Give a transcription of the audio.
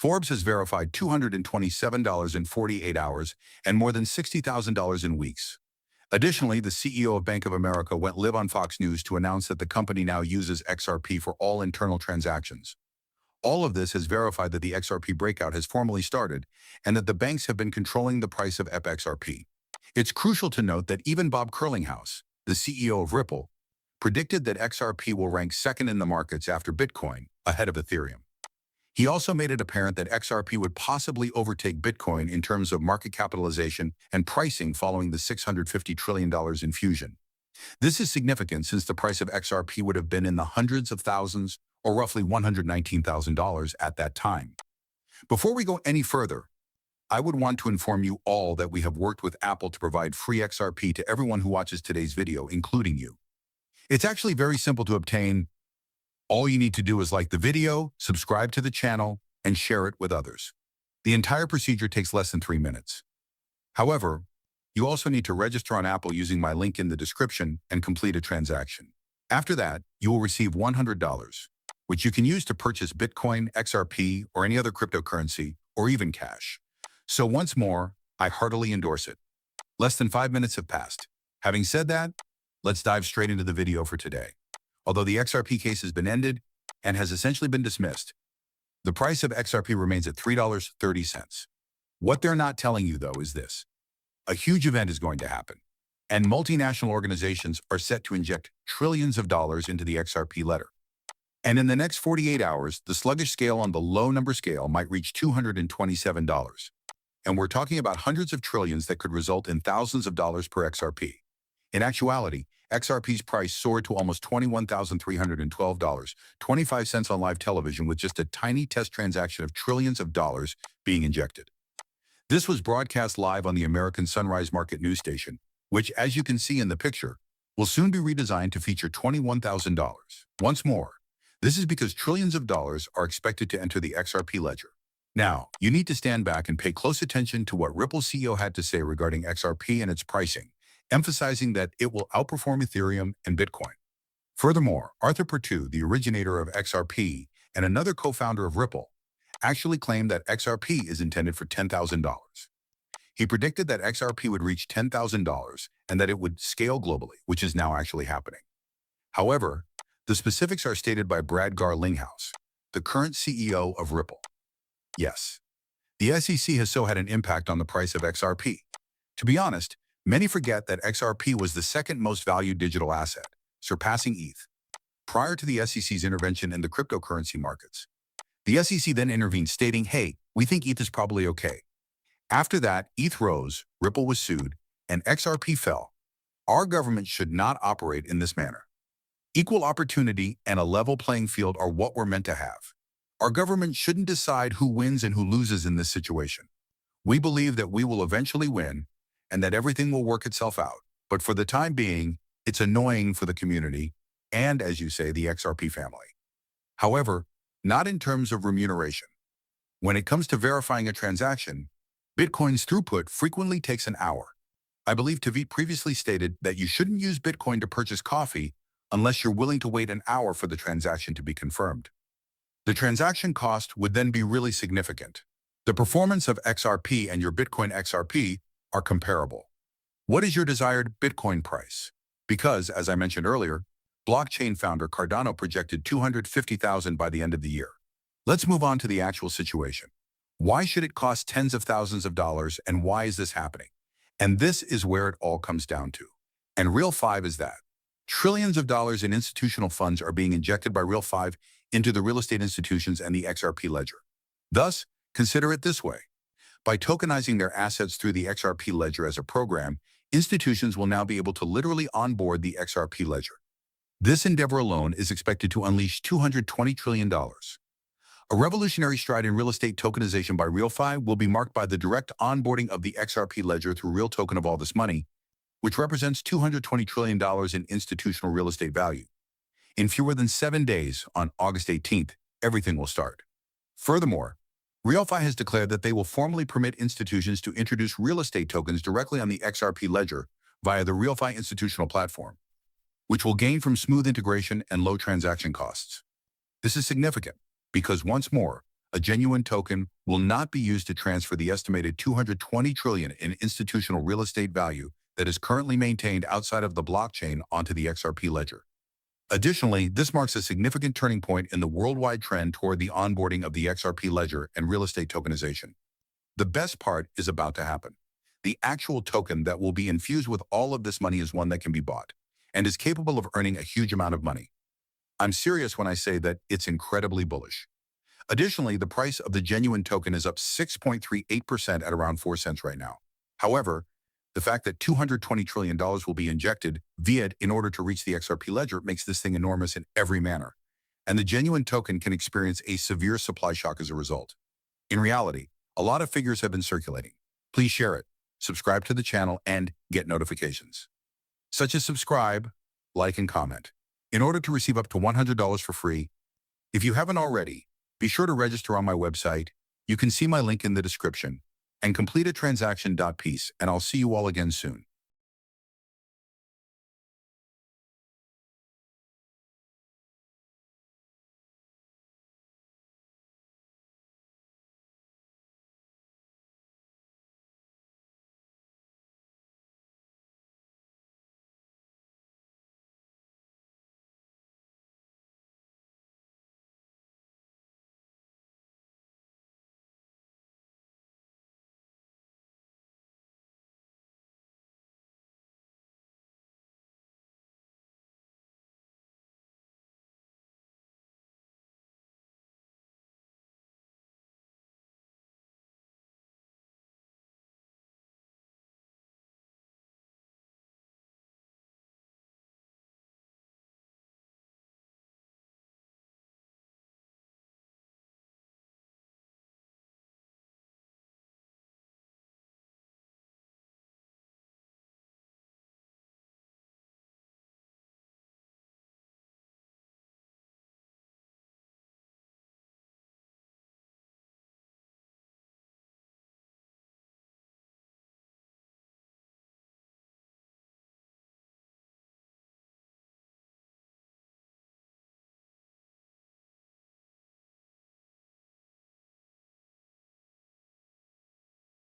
Forbes has verified $227 in 48 hours and more than $60,000 in weeks. Additionally, the CEO of Bank of America went live on Fox News to announce that the company now uses XRP for all internal transactions. All of this has verified that the XRP breakout has formally started and that the banks have been controlling the price of XRP. It's crucial to note that even Bob Curlinghouse, the CEO of Ripple, predicted that XRP will rank second in the markets after Bitcoin, ahead of Ethereum. He also made it apparent that XRP would possibly overtake Bitcoin in terms of market capitalization and pricing following the $650 trillion infusion. This is significant since the price of XRP would have been in the hundreds of thousands or roughly $119,000 at that time. Before we go any further, I would want to inform you all that we have worked with Apple to provide free XRP to everyone who watches today's video, including you. It's actually very simple to obtain. All you need to do is like the video, subscribe to the channel, and share it with others. The entire procedure takes less than 3 minutes. However, you also need to register on Apple using my link in the description and complete a transaction. After that, you will receive $100, which you can use to purchase Bitcoin, XRP, or any other cryptocurrency, or even cash. So once more, I heartily endorse it. Less than 5 minutes have passed. Having said that, let's dive straight into the video for today. Although the XRP case has been ended and has essentially been dismissed, the price of XRP remains at $3.30. What they're not telling you, though, is this. A huge event is going to happen, and multinational organizations are set to inject trillions of dollars into the XRP ledger. And in the next 48 hours, the sluggish scale on the low number scale might reach $227. And we're talking about hundreds of trillions that could result in thousands of dollars per XRP. In actuality, XRP's price soared to almost $21,312, 25 cents on live television, with just a tiny test transaction of trillions of dollars being injected. This was broadcast live on the American Sunrise Market news station, which, as you can see in the picture, will soon be redesigned to feature $21,000. Once more, this is because trillions of dollars are expected to enter the XRP ledger. Now, you need to stand back and pay close attention to what Ripple CEO had to say regarding XRP and its pricing, emphasizing that it will outperform Ethereum and Bitcoin. Furthermore, Arthur Purtue, the originator of XRP and another co-founder of Ripple, actually claimed that XRP is intended for $10,000. He predicted that XRP would reach $10,000 and that it would scale globally, which is now actually happening. However, the specifics are stated by Brad Garlinghouse, the current CEO of Ripple. Yes, the SEC has so had an impact on the price of XRP. To be honest, many forget that XRP was the second most valued digital asset, surpassing ETH, prior to the SEC's intervention in the cryptocurrency markets. The SEC then intervened, stating, hey, we think ETH is probably okay. After that, ETH rose, Ripple was sued, and XRP fell. Our government should not operate in this manner. Equal opportunity and a level playing field are what we're meant to have. Our government shouldn't decide who wins and who loses in this situation. We believe that we will eventually win and that everything will work itself out. But for the time being, it's annoying for the community and, as you say, the XRP family. However, not in terms of remuneration. When it comes to verifying a transaction, Bitcoin's throughput frequently takes an hour. I believe Tavit previously stated that you shouldn't use Bitcoin to purchase coffee unless you're willing to wait an hour for the transaction to be confirmed. The transaction cost would then be really significant. The performance of XRP and your Bitcoin XRP are comparable. What is your desired Bitcoin price? Because, as I mentioned earlier, blockchain founder Cardano projected $250,000 by the end of the year. Let's move on to the actual situation. Why should it cost tens of thousands of dollars, and why is this happening? And this is where it all comes down to. And Real 5 is that. Trillions of dollars in institutional funds are being injected by Real 5 into the real estate institutions and the XRP ledger. Thus, consider it this way. By tokenizing their assets through the XRP ledger as a program, institutions will now be able to literally onboard the XRP ledger. This endeavor alone is expected to unleash $220 trillion. A revolutionary stride in real estate tokenization by RealFi will be marked by the direct onboarding of the XRP ledger through Real Token of all this money, which represents $220 trillion in institutional real estate value. In fewer than 7 days, on August 18th, everything will start. Furthermore, RealFi has declared that they will formally permit institutions to introduce real estate tokens directly on the XRP ledger via the RealFi institutional platform, which will gain from smooth integration and low transaction costs. This is significant because, once more, A genuine token will not be used to transfer the estimated 220 trillion in institutional real estate value that is currently maintained outside of the blockchain onto the XRP ledger. Additionally, this marks a significant turning point in the worldwide trend toward the onboarding of the XRP ledger and real estate tokenization. The best part is about to happen. The actual token that will be infused with all of this money is one that can be bought and is capable of earning a huge amount of money. I'm serious when I say that it's incredibly bullish. Additionally, the price of the genuine token is up 6.38% at around 4 cents right now. However, the fact that $220 trillion will be injected via it in order to reach the XRP ledger makes this thing enormous in every manner. And the genuine token can experience a severe supply shock as a result. In reality, a lot of figures have been circulating. Please share it, subscribe to the channel, and get notifications, such as subscribe, like, and comment, in order to receive up to $100 for free. If you haven't already, be sure to register on my website. You can see my link in the description and complete a transaction. Peace, and I'll see you all again soon.